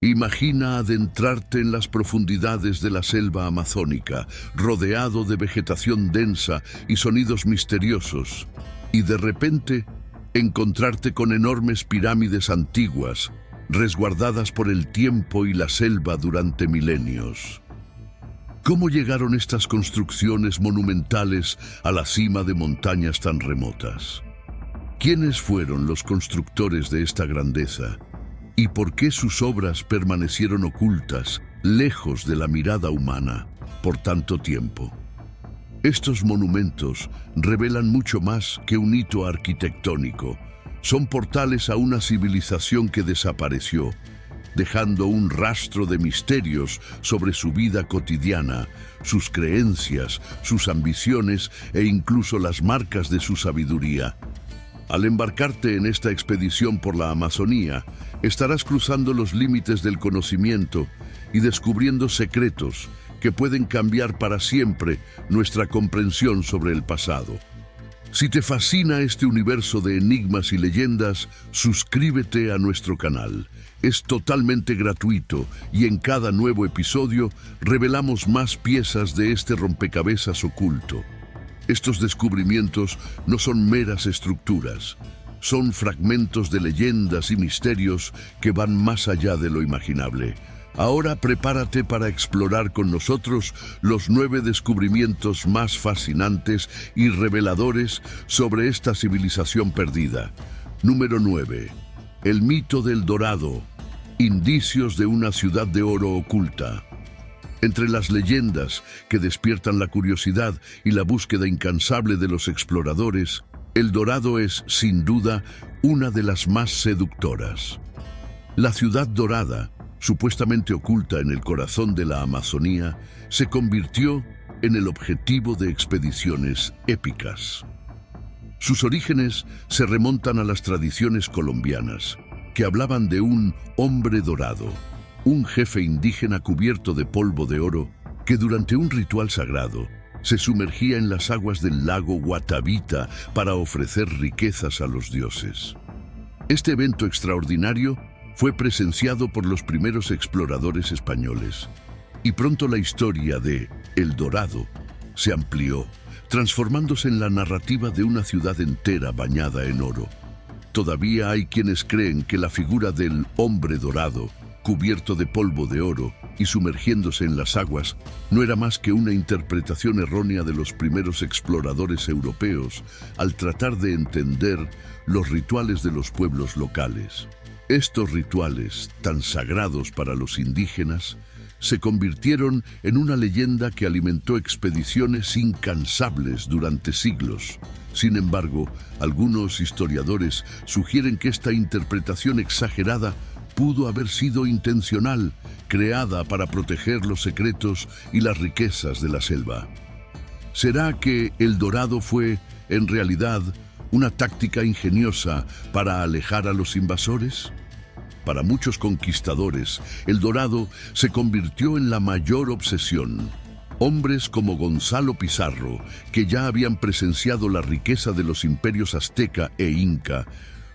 Imagina adentrarte en las profundidades de la selva amazónica, rodeado de vegetación densa y sonidos misteriosos, y de repente encontrarte con enormes pirámides antiguas, resguardadas por el tiempo y la selva durante milenios. ¿Cómo llegaron estas construcciones monumentales a la cima de montañas tan remotas? ¿Quiénes fueron los constructores de esta grandeza? ¿Y por qué sus obras permanecieron ocultas, lejos de la mirada humana, por tanto tiempo? Estos monumentos revelan mucho más que un hito arquitectónico. Son portales a una civilización que desapareció, dejando un rastro de misterios sobre su vida cotidiana, sus creencias, sus ambiciones e incluso las marcas de su sabiduría. Al embarcarte en esta expedición por la Amazonía, estarás cruzando los límites del conocimiento y descubriendo secretos que pueden cambiar para siempre nuestra comprensión sobre el pasado. Si te fascina este universo de enigmas y leyendas, suscríbete a nuestro canal. Es totalmente gratuito y en cada nuevo episodio revelamos más piezas de este rompecabezas oculto. Estos descubrimientos no son meras estructuras, son fragmentos de leyendas y misterios que van más allá de lo imaginable. Ahora prepárate para explorar con nosotros los 9 descubrimientos más fascinantes y reveladores sobre esta civilización perdida. Número 9. El mito del Dorado. Indicios de una ciudad de oro oculta. Entre las leyendas que despiertan la curiosidad y la búsqueda incansable de los exploradores, El Dorado es, sin duda, una de las más seductoras. La ciudad dorada, supuestamente oculta en el corazón de la Amazonía, se convirtió en el objetivo de expediciones épicas. Sus orígenes se remontan a las tradiciones colombianas, que hablaban de un hombre dorado, un jefe indígena cubierto de polvo de oro que durante un ritual sagrado se sumergía en las aguas del lago Guatavita para ofrecer riquezas a los dioses. Este evento extraordinario fue presenciado por los primeros exploradores españoles, y pronto la historia de El Dorado se amplió, transformándose en la narrativa de una ciudad entera bañada en oro. Todavía hay quienes creen que la figura del hombre dorado, cubierto de polvo de oro y sumergiéndose en las aguas, no era más que una interpretación errónea de los primeros exploradores europeos al tratar de entender los rituales de los pueblos locales. Estos rituales, tan sagrados para los indígenas, se convirtieron en una leyenda que alimentó expediciones incansables durante siglos. Sin embargo, algunos historiadores sugieren que esta interpretación exagerada pudo haber sido intencional, creada para proteger los secretos y las riquezas de la selva. ¿Será que El Dorado fue, en realidad, una táctica ingeniosa para alejar a los invasores? Para muchos conquistadores, El Dorado se convirtió en la mayor obsesión. Hombres como Gonzalo Pizarro, que ya habían presenciado la riqueza de los imperios azteca e inca,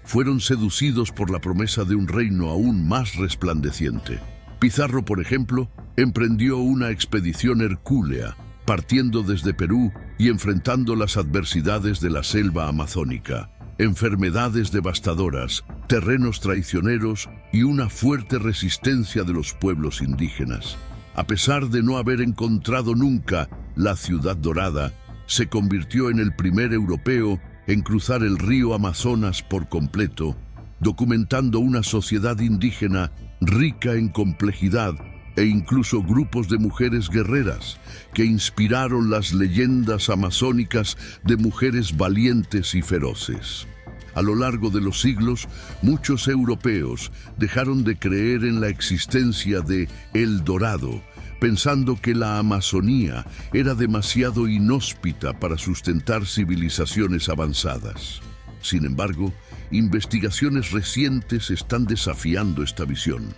fueron seducidos por la promesa de un reino aún más resplandeciente. Pizarro, por ejemplo, emprendió una expedición hercúlea, partiendo desde Perú y enfrentando las adversidades de la selva amazónica, enfermedades devastadoras, terrenos traicioneros y una fuerte resistencia de los pueblos indígenas. A pesar de no haber encontrado nunca la ciudad dorada, se convirtió en el primer europeo en cruzar el río Amazonas por completo, documentando una sociedad indígena rica en complejidad e incluso grupos de mujeres guerreras que inspiraron las leyendas amazónicas de mujeres valientes y feroces. A lo largo de los siglos, muchos europeos dejaron de creer en la existencia de El Dorado, pensando que la Amazonía era demasiado inhóspita para sustentar civilizaciones avanzadas. Sin embargo, investigaciones recientes están desafiando esta visión.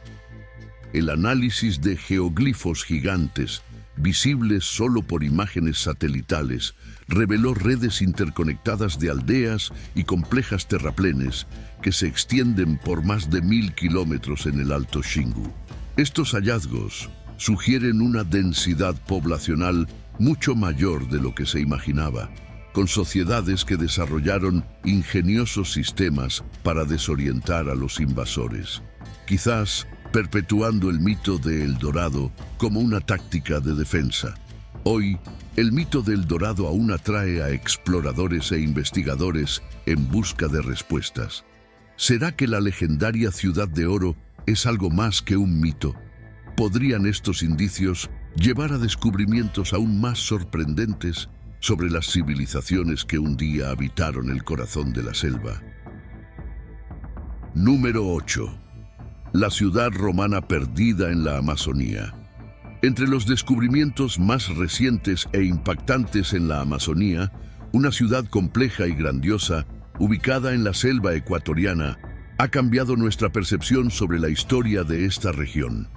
El análisis de geoglifos gigantes visible solo por imágenes satelitales, reveló redes interconectadas de aldeas y complejas terraplenes que se extienden por más de 1000 kilómetros en el Alto Xingu. Estos hallazgos sugieren una densidad poblacional mucho mayor de lo que se imaginaba, con sociedades que desarrollaron ingeniosos sistemas para desorientar a los invasores, quizás perpetuando el mito de El Dorado como una táctica de defensa. Hoy, el mito del Dorado aún atrae a exploradores e investigadores en busca de respuestas. ¿Será que la legendaria Ciudad de Oro es algo más que un mito? ¿Podrían estos indicios llevar a descubrimientos aún más sorprendentes sobre las civilizaciones que un día habitaron el corazón de la selva? Número 8. La ciudad romana perdida en la Amazonía. Entre los descubrimientos más recientes e impactantes en la Amazonía, una ciudad compleja y grandiosa, ubicada en la selva ecuatoriana, ha cambiado nuestra percepción sobre la historia de esta región.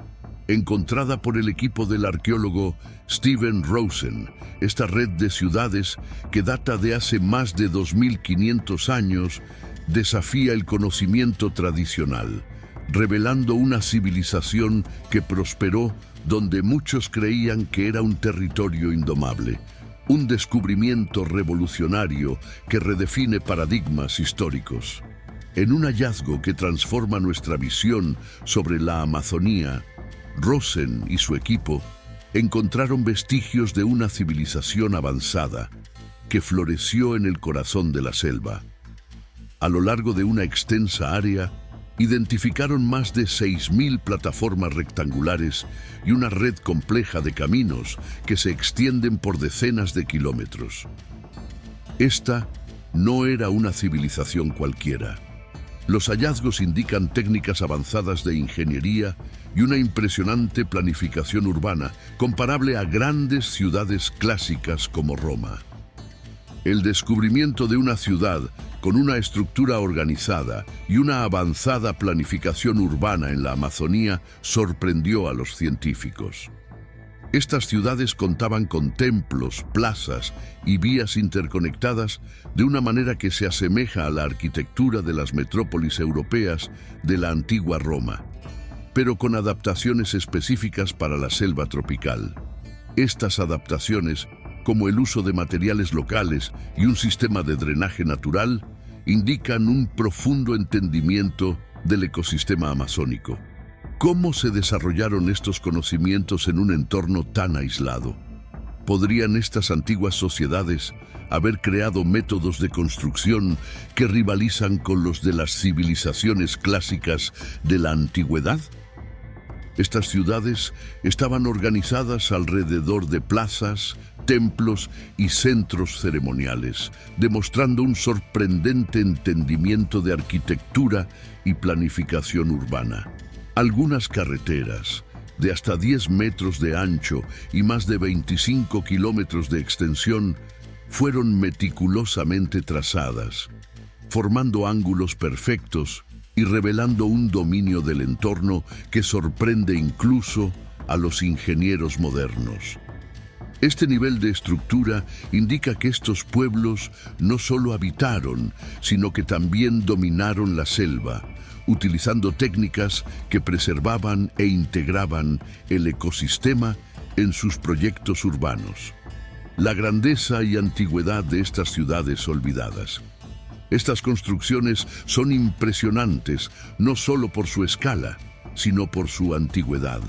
Encontrada por el equipo del arqueólogo Steven Rosen, esta red de ciudades, que data de hace más de 2500 años, desafía el conocimiento tradicional, revelando una civilización que prosperó donde muchos creían que era un territorio indomable. Un descubrimiento revolucionario que redefine paradigmas históricos. En un hallazgo que transforma nuestra visión sobre la Amazonía, Rosen y su equipo encontraron vestigios de una civilización avanzada que floreció en el corazón de la selva. A lo largo de una extensa área, identificaron más de 6000 plataformas rectangulares y una red compleja de caminos que se extienden por decenas de kilómetros. Esta no era una civilización cualquiera. Los hallazgos indican técnicas avanzadas de ingeniería y una impresionante planificación urbana comparable a grandes ciudades clásicas como Roma. El descubrimiento de una ciudad con una estructura organizada y una avanzada planificación urbana en la Amazonía sorprendió a los científicos. Estas ciudades contaban con templos, plazas y vías interconectadas de una manera que se asemeja a la arquitectura de las metrópolis europeas de la antigua Roma, pero con adaptaciones específicas para la selva tropical. Estas adaptaciones, como el uso de materiales locales y un sistema de drenaje natural, indican un profundo entendimiento del ecosistema amazónico. ¿Cómo se desarrollaron estos conocimientos en un entorno tan aislado? ¿Podrían estas antiguas sociedades haber creado métodos de construcción que rivalizan con los de las civilizaciones clásicas de la antigüedad? Estas ciudades estaban organizadas alrededor de plazas, templos y centros ceremoniales, demostrando un sorprendente entendimiento de arquitectura y planificación urbana. Algunas carreteras, de hasta 10 metros de ancho y más de 25 kilómetros de extensión, fueron meticulosamente trazadas, formando ángulos perfectos y revelando un dominio del entorno que sorprende incluso a los ingenieros modernos. Este nivel de estructura indica que estos pueblos no solo habitaron, sino que también dominaron la selva, utilizando técnicas que preservaban e integraban el ecosistema en sus proyectos urbanos. La grandeza y antigüedad de estas ciudades olvidadas. Estas construcciones son impresionantes no solo por su escala, sino por su antigüedad.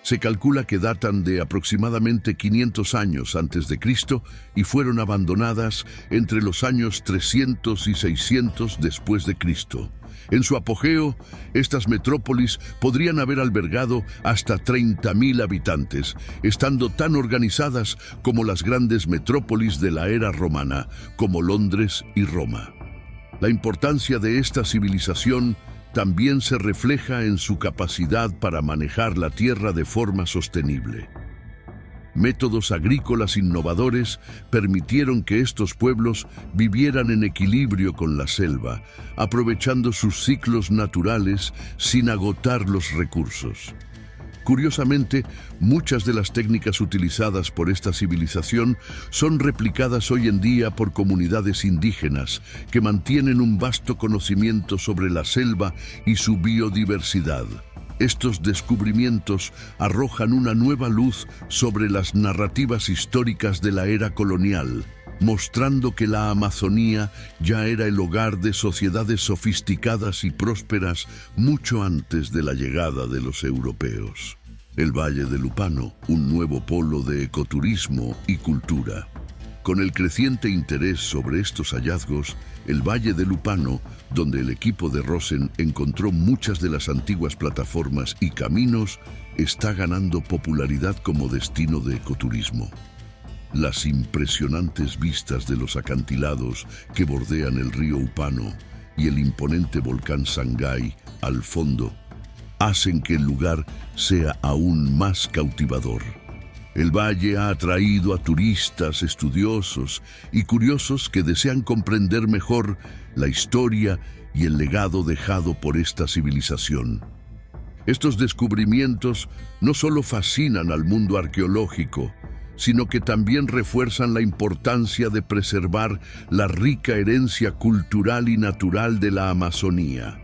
Se calcula que datan de aproximadamente 500 años antes de Cristo y fueron abandonadas entre los años 300 y 600 después de Cristo. En su apogeo, estas metrópolis podrían haber albergado hasta 30.000 habitantes, estando tan organizadas como las grandes metrópolis de la era romana, como Londres y Roma. La importancia de esta civilización también se refleja en su capacidad para manejar la tierra de forma sostenible. Métodos agrícolas innovadores permitieron que estos pueblos vivieran en equilibrio con la selva, aprovechando sus ciclos naturales sin agotar los recursos. Curiosamente, muchas de las técnicas utilizadas por esta civilización son replicadas hoy en día por comunidades indígenas que mantienen un vasto conocimiento sobre la selva y su biodiversidad. Estos descubrimientos arrojan una nueva luz sobre las narrativas históricas de la era colonial, mostrando que la Amazonía ya era el hogar de sociedades sofisticadas y prósperas mucho antes de la llegada de los europeos. El Valle de Lupano, un nuevo polo de ecoturismo y cultura. Con el creciente interés sobre estos hallazgos, el Valle de Lupano, donde el equipo de Rosen encontró muchas de las antiguas plataformas y caminos, está ganando popularidad como destino de ecoturismo. Las impresionantes vistas de los acantilados que bordean el río Upano y el imponente volcán Sangay al fondo hacen que el lugar sea aún más cautivador. El valle ha atraído a turistas, estudiosos y curiosos que desean comprender mejor la historia y el legado dejado por esta civilización. Estos descubrimientos no solo fascinan al mundo arqueológico, sino que también refuerzan la importancia de preservar la rica herencia cultural y natural de la Amazonía.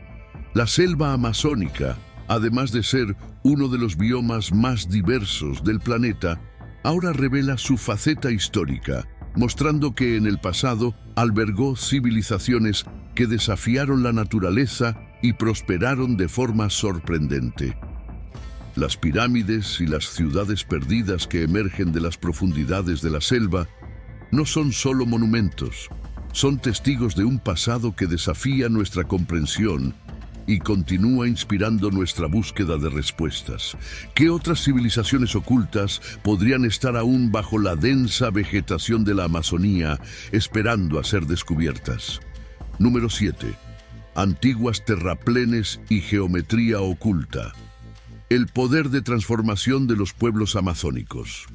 La selva amazónica, además de ser uno de los biomas más diversos del planeta, ahora revela su faceta histórica, mostrando que en el pasado albergó civilizaciones que desafiaron la naturaleza y prosperaron de forma sorprendente. Las pirámides y las ciudades perdidas que emergen de las profundidades de la selva no son solo monumentos, son testigos de un pasado que desafía nuestra comprensión y continúa inspirando nuestra búsqueda de respuestas. ¿Qué otras civilizaciones ocultas podrían estar aún bajo la densa vegetación de la Amazonía, esperando a ser descubiertas? Número 7. Antiguas terraplenes y geometría oculta. El poder de transformación de los pueblos amazónicos.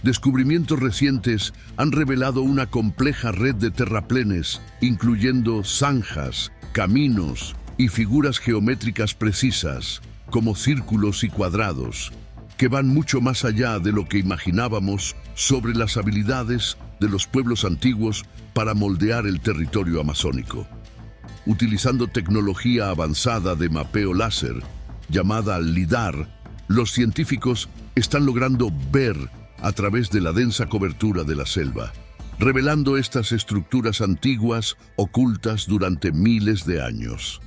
Descubrimientos recientes han revelado una compleja red de terraplenes, incluyendo zanjas, caminos y figuras geométricas precisas, como círculos y cuadrados, que van mucho más allá de lo que imaginábamos sobre las habilidades de los pueblos antiguos para moldear el territorio amazónico. Utilizando tecnología avanzada de mapeo láser, llamada LIDAR, los científicos están logrando ver a través de la densa cobertura de la selva, revelando estas estructuras antiguas ocultas durante miles de años.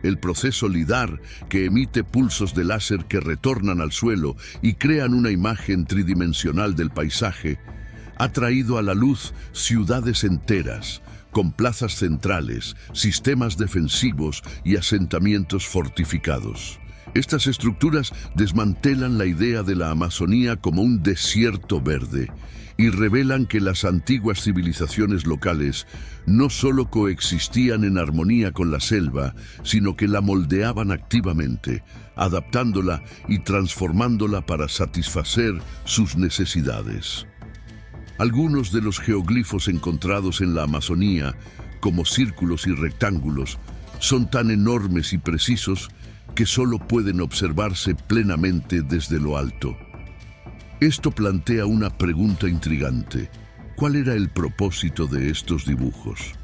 El proceso LIDAR, que emite pulsos de láser que retornan al suelo y crean una imagen tridimensional del paisaje, ha traído a la luz ciudades enteras, con plazas centrales, sistemas defensivos y asentamientos fortificados. Estas estructuras desmantelan la idea de la Amazonía como un desierto verde y revelan que las antiguas civilizaciones locales no solo coexistían en armonía con la selva, sino que la moldeaban activamente, adaptándola y transformándola para satisfacer sus necesidades. Algunos de los geoglifos encontrados en la Amazonía, como círculos y rectángulos, son tan enormes y precisos que solo pueden observarse plenamente desde lo alto. Esto plantea una pregunta intrigante. ¿Cuál era el propósito de estos dibujos?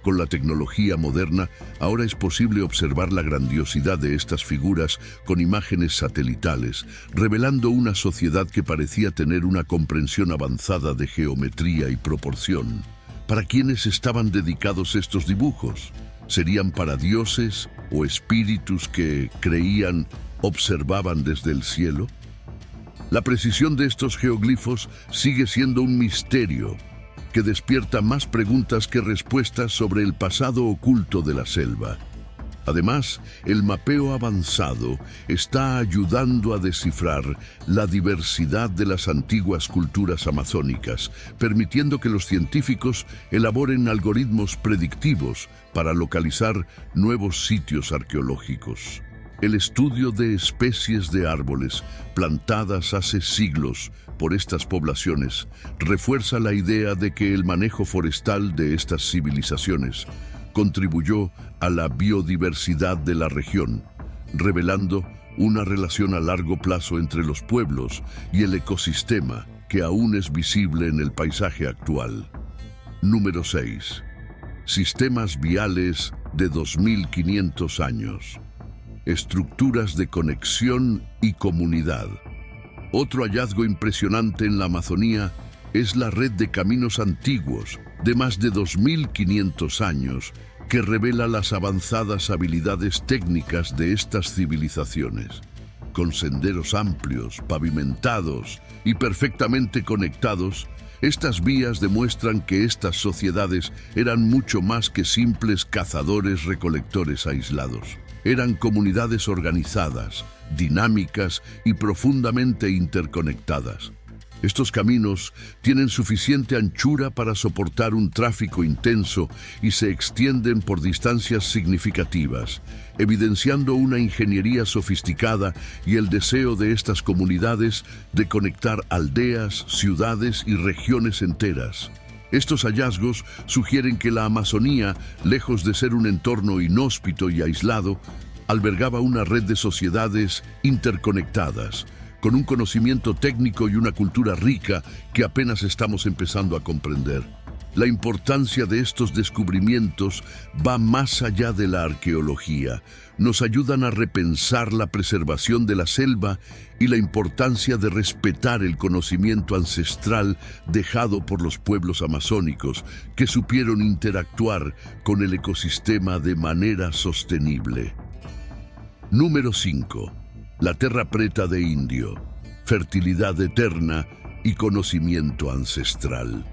Con la tecnología moderna, ahora es posible observar la grandiosidad de estas figuras con imágenes satelitales, revelando una sociedad que parecía tener una comprensión avanzada de geometría y proporción. ¿Para quiénes estaban dedicados estos dibujos? ¿Serían para dioses o espíritus que creían observaban desde el cielo? La precisión de estos geoglifos sigue siendo un misterio que despierta más preguntas que respuestas sobre el pasado oculto de la selva. Además, el mapeo avanzado está ayudando a descifrar la diversidad de las antiguas culturas amazónicas, permitiendo que los científicos elaboren algoritmos predictivos para localizar nuevos sitios arqueológicos. El estudio de especies de árboles plantadas hace siglos por estas poblaciones refuerza la idea de que el manejo forestal de estas civilizaciones contribuyó a la biodiversidad de la región, revelando una relación a largo plazo entre los pueblos y el ecosistema que aún es visible en el paisaje actual. Número 6. Sistemas viales de 2500 años. Estructuras de conexión y comunidad. Otro hallazgo impresionante en la Amazonía es la red de caminos antiguos de más de 2500 años que revela las avanzadas habilidades técnicas de estas civilizaciones. Con senderos amplios, pavimentados y perfectamente conectados, estas vías demuestran que estas sociedades eran mucho más que simples cazadores-recolectores aislados. Eran comunidades organizadas, dinámicas y profundamente interconectadas. Estos caminos tienen suficiente anchura para soportar un tráfico intenso y se extienden por distancias significativas, evidenciando una ingeniería sofisticada y el deseo de estas comunidades de conectar aldeas, ciudades y regiones enteras. Estos hallazgos sugieren que la Amazonía, lejos de ser un entorno inhóspito y aislado, albergaba una red de sociedades interconectadas, con un conocimiento técnico y una cultura rica que apenas estamos empezando a comprender. La importancia de estos descubrimientos va más allá de la arqueología. Nos ayudan a repensar la preservación de la selva y la importancia de respetar el conocimiento ancestral dejado por los pueblos amazónicos que supieron interactuar con el ecosistema de manera sostenible. Número 5. La Terra Preta de Indio, fertilidad eterna y conocimiento ancestral.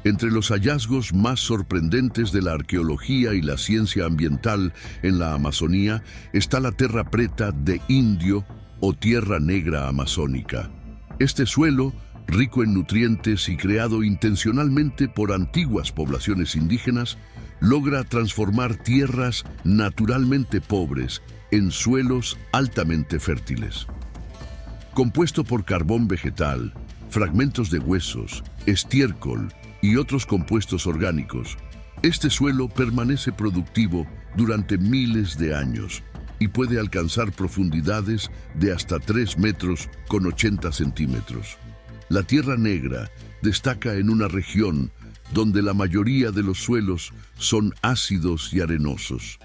Entre los hallazgos más sorprendentes de la arqueología y la ciencia ambiental en la Amazonía está la Terra Preta de Indio o Tierra Negra Amazónica. Este suelo, rico en nutrientes y creado intencionalmente por antiguas poblaciones indígenas, logra transformar tierras naturalmente pobres en suelos altamente fértiles. Compuesto por carbón vegetal, fragmentos de huesos, estiércol y otros compuestos orgánicos, este suelo permanece productivo durante miles de años y puede alcanzar profundidades de hasta 3 metros con 80 centímetros. La Tierra Negra destaca en una región donde la mayoría de los suelos son ácidos y arenosos.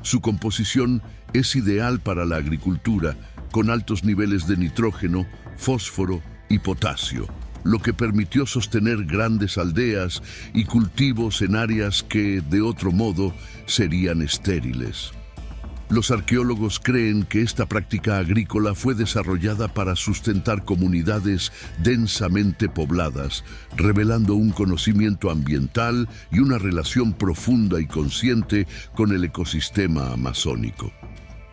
Su composición es ideal para la agricultura, con altos niveles de nitrógeno, fósforo y potasio, lo que permitió sostener grandes aldeas y cultivos en áreas que, de otro modo, serían estériles. Los arqueólogos creen que esta práctica agrícola fue desarrollada para sustentar comunidades densamente pobladas, revelando un conocimiento ambiental y una relación profunda y consciente con el ecosistema amazónico.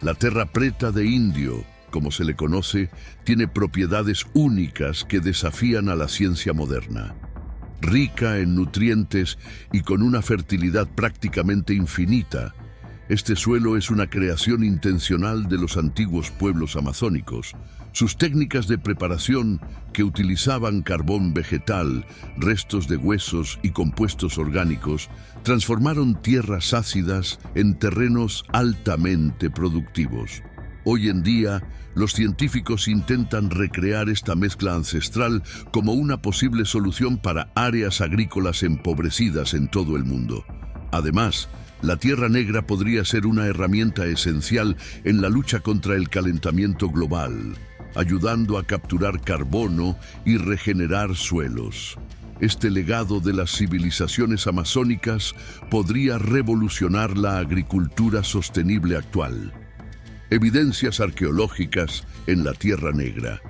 La Terra Preta de Indio, como se le conoce, tiene propiedades únicas que desafían a la ciencia moderna. Rica en nutrientes y con una fertilidad prácticamente infinita, este suelo es una creación intencional de los antiguos pueblos amazónicos. Sus técnicas de preparación, que utilizaban carbón vegetal, restos de huesos y compuestos orgánicos, transformaron tierras ácidas en terrenos altamente productivos. Hoy en día, los científicos intentan recrear esta mezcla ancestral como una posible solución para áreas agrícolas empobrecidas en todo el mundo. Además, la Tierra Negra podría ser una herramienta esencial en la lucha contra el calentamiento global, ayudando a capturar carbono y regenerar suelos. Este legado de las civilizaciones amazónicas podría revolucionar la agricultura sostenible actual. Evidencias arqueológicas en la Tierra Negra.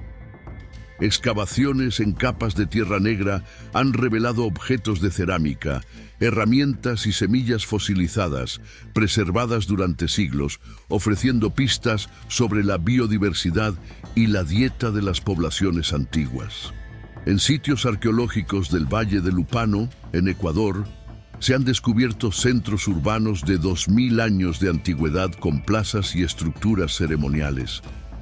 Excavaciones en capas de tierra negra han revelado objetos de cerámica, herramientas y semillas fosilizadas, preservadas durante siglos, ofreciendo pistas sobre la biodiversidad y la dieta de las poblaciones antiguas. En sitios arqueológicos del Valle de Lupano, en Ecuador, se han descubierto centros urbanos de 2000 años de antigüedad con plazas y estructuras ceremoniales,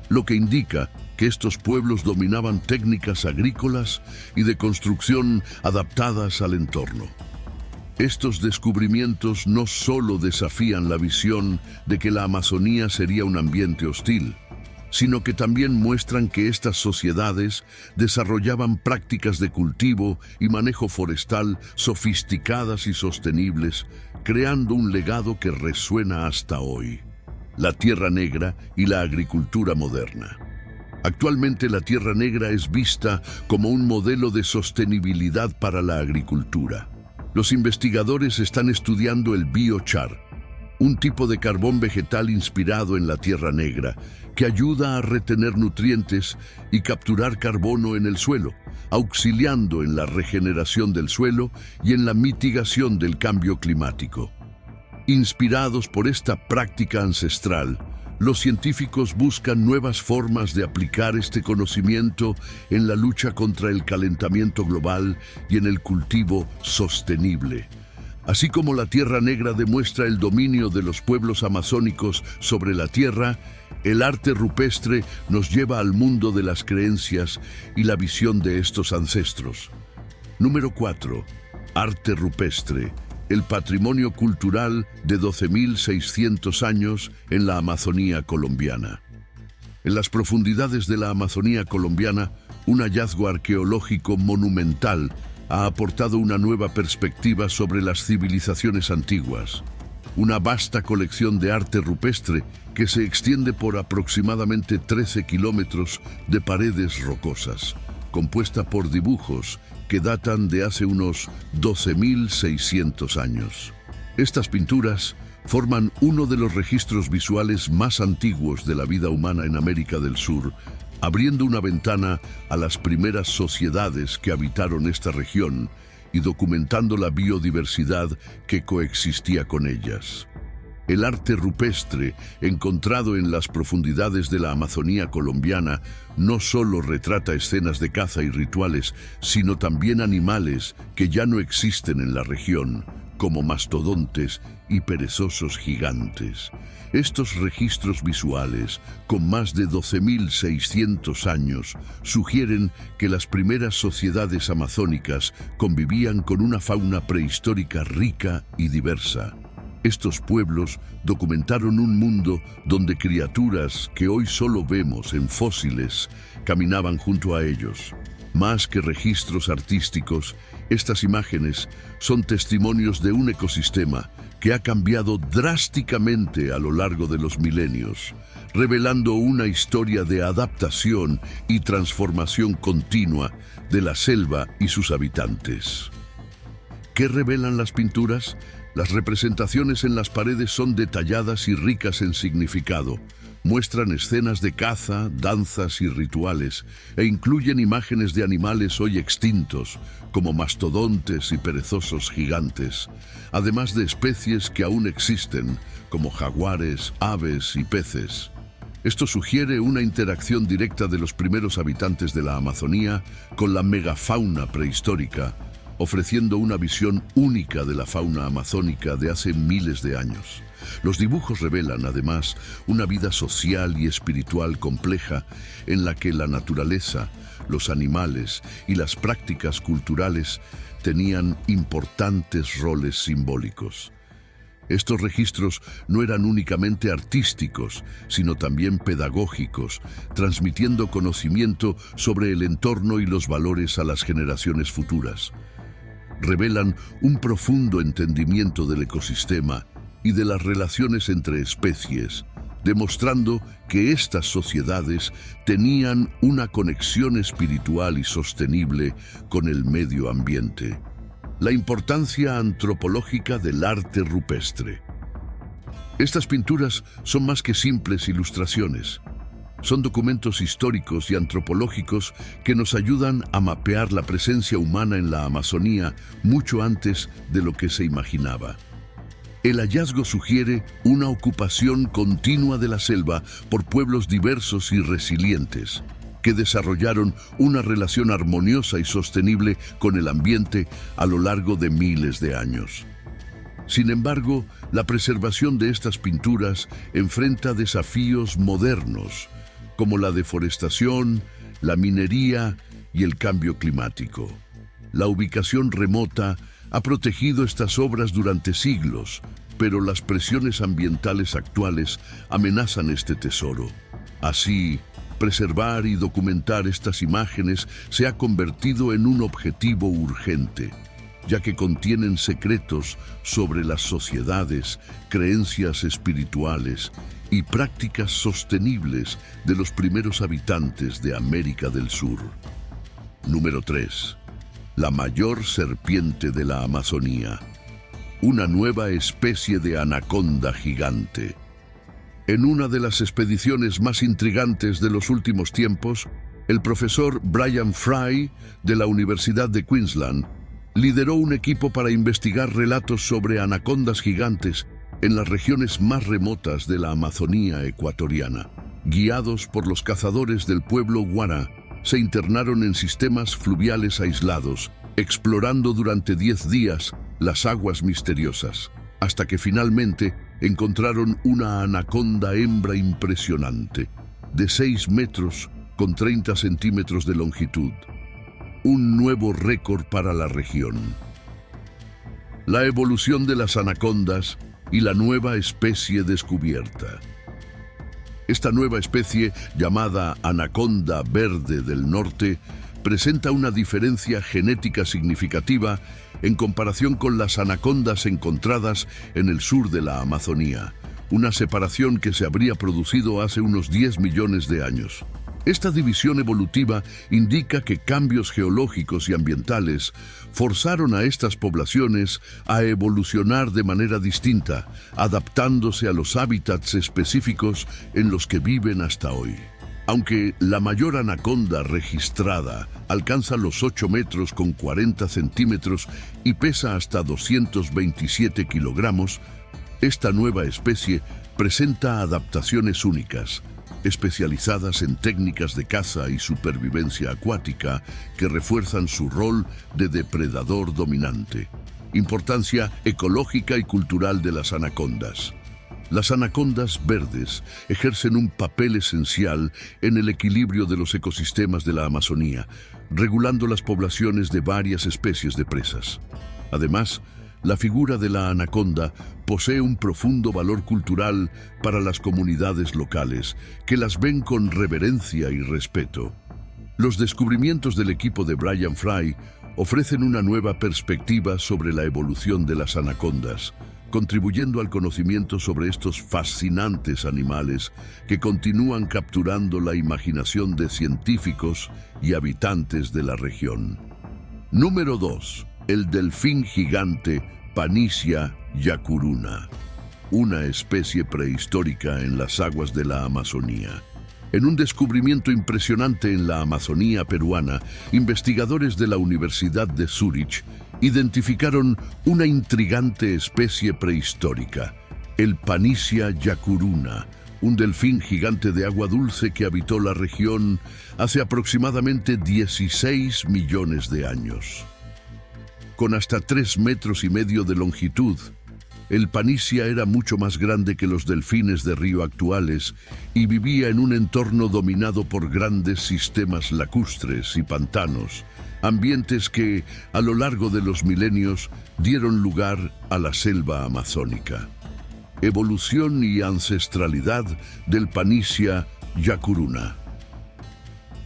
lo que indica que estos pueblos dominaban técnicas agrícolas y de construcción adaptadas al entorno. Estos descubrimientos no solo desafían la visión de que la Amazonía sería un ambiente hostil, sino que también muestran que estas sociedades desarrollaban prácticas de cultivo y manejo forestal sofisticadas y sostenibles, creando un legado que resuena hasta hoy: la Tierra Negra y la agricultura moderna. Actualmente la Tierra Negra es vista como un modelo de sostenibilidad para la agricultura. Los investigadores están estudiando el biochar, un tipo de carbón vegetal inspirado en la Tierra Negra, que ayuda a retener nutrientes y capturar carbono en el suelo, auxiliando en la regeneración del suelo y en la mitigación del cambio climático. Inspirados por esta práctica ancestral, los científicos buscan nuevas formas de aplicar este conocimiento en la lucha contra el calentamiento global y en el cultivo sostenible. Así como la Tierra Negra demuestra el dominio de los pueblos amazónicos sobre la tierra, el arte rupestre nos lleva al mundo de las creencias y la visión de estos ancestros. Número 4. Arte rupestre. El patrimonio cultural de 12.600 años en la Amazonía colombiana. En las profundidades de la Amazonía colombiana, un hallazgo arqueológico monumental ha aportado una nueva perspectiva sobre las civilizaciones antiguas. Una vasta colección de arte rupestre que se extiende por aproximadamente 13 kilómetros de paredes rocosas, compuesta por dibujos que datan de hace unos 12.600 años. Estas pinturas forman uno de los registros visuales más antiguos de la vida humana en América del Sur, abriendo una ventana a las primeras sociedades que habitaron esta región y documentando la biodiversidad que coexistía con ellas. El arte rupestre, encontrado en las profundidades de la Amazonía colombiana, no solo retrata escenas de caza y rituales, sino también animales que ya no existen en la región, como mastodontes y perezosos gigantes. Estos registros visuales, con más de 12.600 años, sugieren que las primeras sociedades amazónicas convivían con una fauna prehistórica rica y diversa. Estos pueblos documentaron un mundo donde criaturas que hoy solo vemos en fósiles caminaban junto a ellos. Más que registros artísticos, estas imágenes son testimonios de un ecosistema que ha cambiado drásticamente a lo largo de los milenios, revelando una historia de adaptación y transformación continua de la selva y sus habitantes. ¿Qué revelan las pinturas? Las representaciones en las paredes son detalladas y ricas en significado. Muestran escenas de caza, danzas y rituales, e incluyen imágenes de animales hoy extintos, como mastodontes y perezosos gigantes, además de especies que aún existen, como jaguares, aves y peces. Esto sugiere una interacción directa de los primeros habitantes de la Amazonía con la megafauna prehistórica, ofreciendo una visión única de la fauna amazónica de hace miles de años. Los dibujos revelan, además, una vida social y espiritual compleja en la que la naturaleza, los animales y las prácticas culturales tenían importantes roles simbólicos. Estos registros no eran únicamente artísticos, sino también pedagógicos, transmitiendo conocimiento sobre el entorno y los valores a las generaciones futuras. Revelan un profundo entendimiento del ecosistema y de las relaciones entre especies, demostrando que estas sociedades tenían una conexión espiritual y sostenible con el medio ambiente. La importancia antropológica del arte rupestre. Estas pinturas son más que simples ilustraciones. Son documentos históricos y antropológicos que nos ayudan a mapear la presencia humana en la Amazonía mucho antes de lo que se imaginaba. El hallazgo sugiere una ocupación continua de la selva por pueblos diversos y resilientes, que desarrollaron una relación armoniosa y sostenible con el ambiente a lo largo de miles de años. Sin embargo, la preservación de estas pinturas enfrenta desafíos modernos, como la deforestación, la minería y el cambio climático. La ubicación remota ha protegido estas obras durante siglos, pero las presiones ambientales actuales amenazan este tesoro. Así, preservar y documentar estas imágenes se ha convertido en un objetivo urgente, ya que contienen secretos sobre las sociedades, creencias espirituales y prácticas sostenibles de los primeros habitantes de América del Sur. Número 3. La mayor serpiente de la Amazonía. Una nueva especie de anaconda gigante. En una de las expediciones más intrigantes de los últimos tiempos, el profesor Brian Fry, de la Universidad de Queensland, lideró un equipo para investigar relatos sobre anacondas gigantes en las regiones más remotas de la Amazonía ecuatoriana. Guiados por los cazadores del pueblo Guará, se internaron en sistemas fluviales aislados, explorando durante 10 días las aguas misteriosas, hasta que finalmente encontraron una anaconda hembra impresionante, de 6 metros con 30 centímetros de longitud. Un nuevo récord para la región. La evolución de las anacondas y la nueva especie descubierta. Esta nueva especie, llamada anaconda verde del norte, presenta una diferencia genética significativa en comparación con las anacondas encontradas en el sur de la Amazonía, una separación que se habría producido hace unos 10 millones de años. Esta división evolutiva indica que cambios geológicos y ambientales forzaron a estas poblaciones a evolucionar de manera distinta, adaptándose a los hábitats específicos en los que viven hasta hoy. Aunque la mayor anaconda registrada alcanza los 8 metros con 40 centímetros y pesa hasta 227 kilogramos, esta nueva especie presenta adaptaciones únicas, especializadas en técnicas de caza y supervivencia acuática que refuerzan su rol de depredador dominante. Importancia ecológica y cultural de las anacondas. Las anacondas verdes ejercen un papel esencial en el equilibrio de los ecosistemas de la Amazonía, regulando las poblaciones de varias especies de presas. Además, la figura de la anaconda posee un profundo valor cultural para las comunidades locales, que las ven con reverencia y respeto. Los descubrimientos del equipo de Brian Fry ofrecen una nueva perspectiva sobre la evolución de las anacondas, contribuyendo al conocimiento sobre estos fascinantes animales que continúan capturando la imaginación de científicos y habitantes de la región. Número 2. El delfín gigante Panisia yacuruna, una especie prehistórica en las aguas de la Amazonía. En un descubrimiento impresionante en la Amazonía peruana, investigadores de la Universidad de Zúrich identificaron una intrigante especie prehistórica, el Panisia yacuruna, un delfín gigante de agua dulce que habitó la región hace aproximadamente 16 millones de años. Con hasta 3,5 metros de longitud, el Panisia era mucho más grande que los delfines de río actuales y vivía en un entorno dominado por grandes sistemas lacustres y pantanos, ambientes que, a lo largo de los milenios, dieron lugar a la selva amazónica. Evolución y ancestralidad del Panisia yacuruna.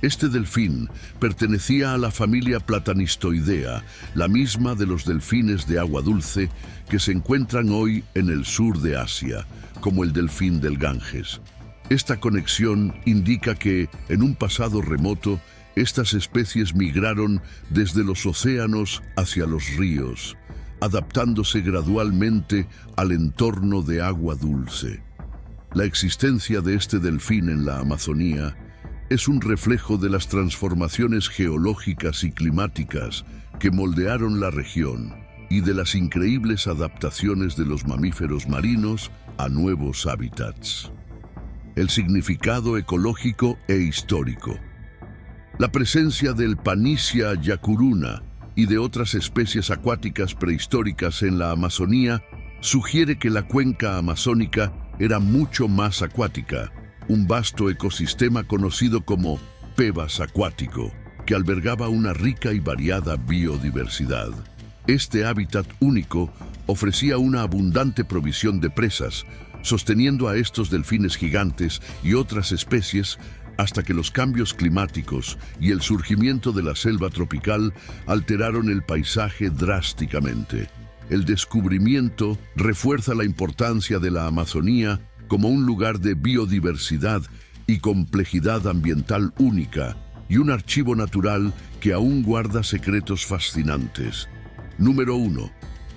Este delfín pertenecía a la familia Platanistoidea, la misma de los delfines de agua dulce que se encuentran hoy en el sur de Asia, como el delfín del Ganges. Esta conexión indica que, en un pasado remoto, estas especies migraron desde los océanos hacia los ríos, adaptándose gradualmente al entorno de agua dulce. La existencia de este delfín en la Amazonía es un reflejo de las transformaciones geológicas y climáticas que moldearon la región y de las increíbles adaptaciones de los mamíferos marinos a nuevos hábitats. El significado ecológico e histórico. La presencia del Panisia yacuruna y de otras especies acuáticas prehistóricas en la Amazonía sugiere que la cuenca amazónica era mucho más acuática, un vasto ecosistema conocido como Pebas acuático, que albergaba una rica y variada biodiversidad. Este hábitat único ofrecía una abundante provisión de presas, sosteniendo a estos delfines gigantes y otras especies hasta que los cambios climáticos y el surgimiento de la selva tropical alteraron el paisaje drásticamente. El descubrimiento refuerza la importancia de la Amazonía como un lugar de biodiversidad y complejidad ambiental única y un archivo natural que aún guarda secretos fascinantes. Número 1.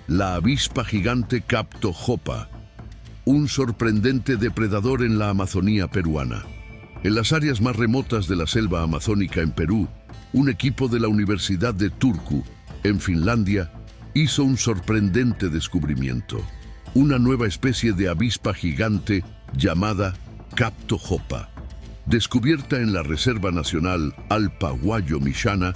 La avispa gigante Captojopa, un sorprendente depredador en la Amazonía peruana. En las áreas más remotas de la selva amazónica en Perú, un equipo de la Universidad de Turku, en Finlandia, hizo un sorprendente descubrimiento. Una nueva especie de avispa gigante llamada Captojopa. Descubierta en la Reserva Nacional Alpa-Guayo-Mishana,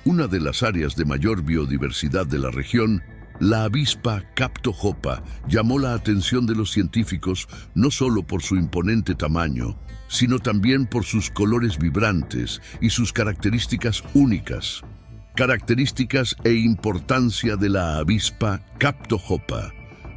una de las áreas de mayor biodiversidad de la región, la avispa Captojopa llamó la atención de los científicos no solo por su imponente tamaño, sino también por sus colores vibrantes y sus características únicas. Características e importancia de la avispa Captojopa.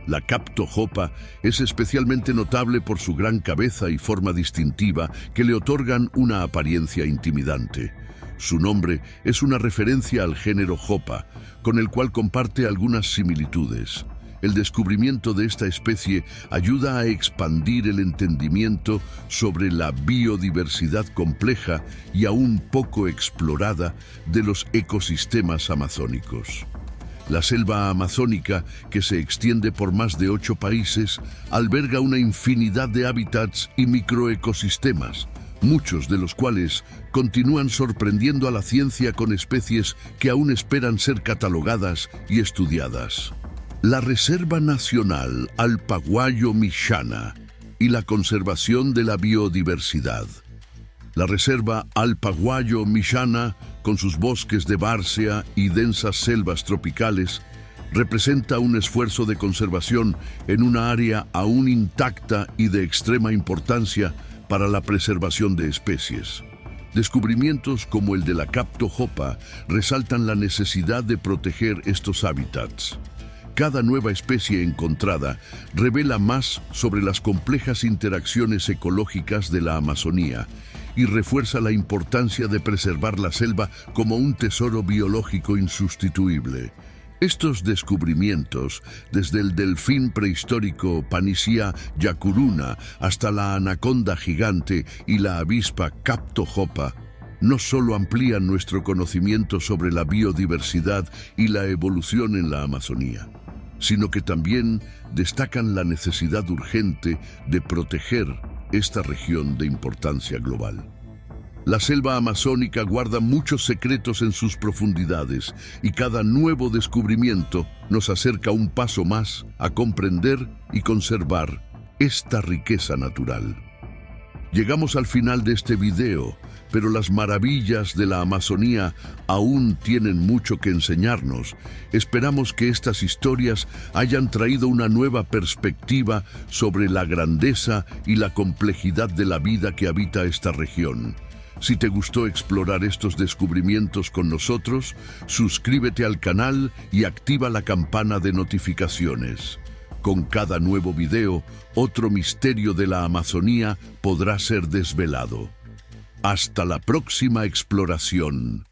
La Captojopa es especialmente notable por su gran cabeza y forma distintiva que le otorgan una apariencia intimidante. Su nombre es una referencia al género Jopa, con el cual comparte algunas similitudes. El descubrimiento de esta especie ayuda a expandir el entendimiento sobre la biodiversidad compleja y aún poco explorada de los ecosistemas amazónicos. La selva amazónica, que se extiende por más de 8 países, alberga una infinidad de hábitats y microecosistemas, muchos de los cuales continúan sorprendiendo a la ciencia con especies que aún esperan ser catalogadas y estudiadas. La Reserva Nacional Alpa-Guayo-Mishana y la conservación de la biodiversidad. La Reserva Alpa-Guayo-Mishana, con sus bosques de bárcea y densas selvas tropicales, representa un esfuerzo de conservación en una área aún intacta y de extrema importancia para la preservación de especies. Descubrimientos como el de la Captojopa resaltan la necesidad de proteger estos hábitats. Cada nueva especie encontrada revela más sobre las complejas interacciones ecológicas de la Amazonía y refuerza la importancia de preservar la selva como un tesoro biológico insustituible. Estos descubrimientos, desde el delfín prehistórico Panisia yacuruna hasta la anaconda gigante y la avispa Captojopa, no solo amplían nuestro conocimiento sobre la biodiversidad y la evolución en la Amazonía, sino que también destacan la necesidad urgente de proteger esta región de importancia global. La selva amazónica guarda muchos secretos en sus profundidades y cada nuevo descubrimiento nos acerca un paso más a comprender y conservar esta riqueza natural. Llegamos al final de este video, pero las maravillas de la Amazonía aún tienen mucho que enseñarnos. Esperamos que estas historias hayan traído una nueva perspectiva sobre la grandeza y la complejidad de la vida que habita esta región. Si te gustó explorar estos descubrimientos con nosotros, suscríbete al canal y activa la campana de notificaciones. Con cada nuevo video, otro misterio de la Amazonía podrá ser desvelado. Hasta la próxima exploración.